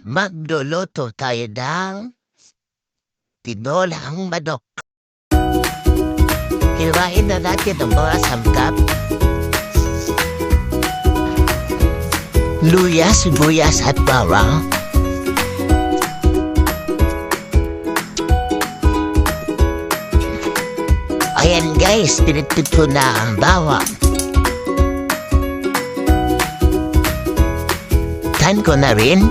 Magluluto tayo ng tinolang manok. Hiwain na natin ang mga sangkap. Luya, sibuyas at bawang. Ayan guys, pinitpit ko na ang bawang. Tan ko na rin.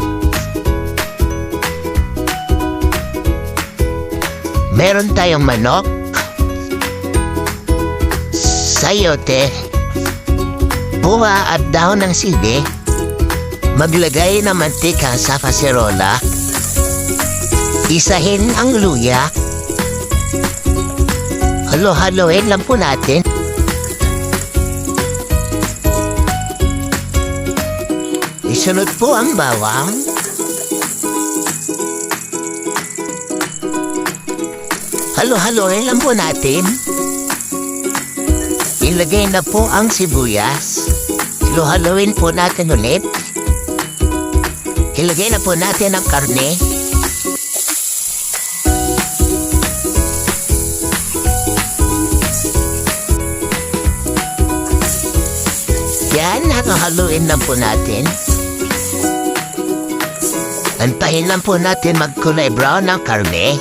Meron tayong manok, sayote, buwa at dahon ng sili. Maglagay ng mantika sa kaserola. Isahin ang luya. Halo-haloin lang po natin. Isunod po ang bawang. Halo-haloin lang po natin. Ilagay na po ang sibuyas. Halo-haloin po natin ulit. Ilagay na po natin ang karne. Yan, halo-haloin lang po natin. Antayin lang po natin magkulay brown ang karne.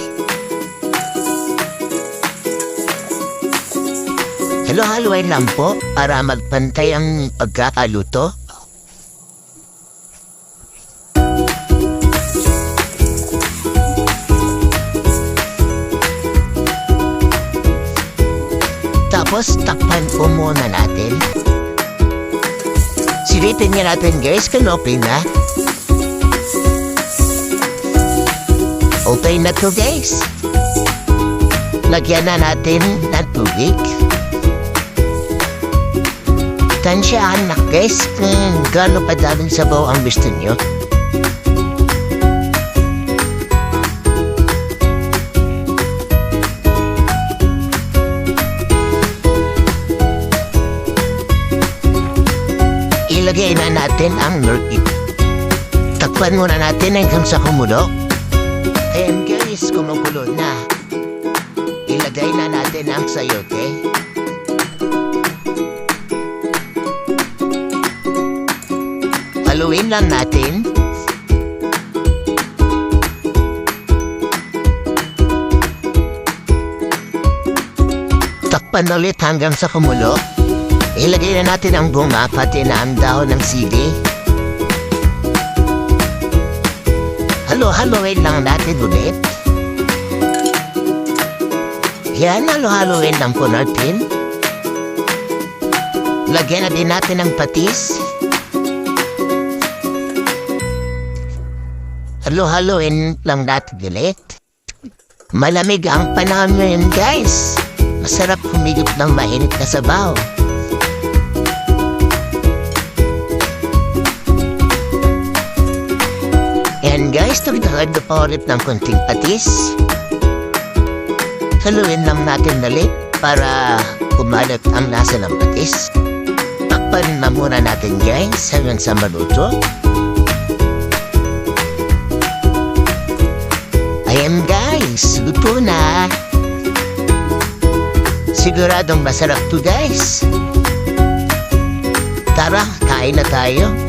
Halo-haloin lang po para magpantay ang pagkakaluto. Tapos takpan po muna natin. Silipin nga natin guys kung okay na. Okay na to guys. Lagyan na natin ng tubig. Tansyahan na guys kung gaano pa daming sabaw ang gusto nyo. Ilagay na natin ang nurkit. Takpan muna natin hanggang sa kumulo. Ayan guys, kumukulo na. Ilagay na natin ang sayote. Haluin lang natin. Takpan ulit hanggang sa kumulo. Ilagay na natin ang bunga pati na ang dahon ng sili. Halo-haloin lang natin ulit. Yan, halo-haloin lang po natin. Lagyan na din natin ang patis. Halo-haloin lang natin ulit. Malamig ang panahon ngayon guys. Masarap humigop ng mainit na sabaw. Yan guys, tagdagad na pa ulit ng konting patis. Haluin lang natin ulit para kumalat ang lasa ng patis. Takpan na muna natin guys hanggang sa maluto. Ayan guys, luto na. Siguradong masarap to guys. Tara, kain na tayo.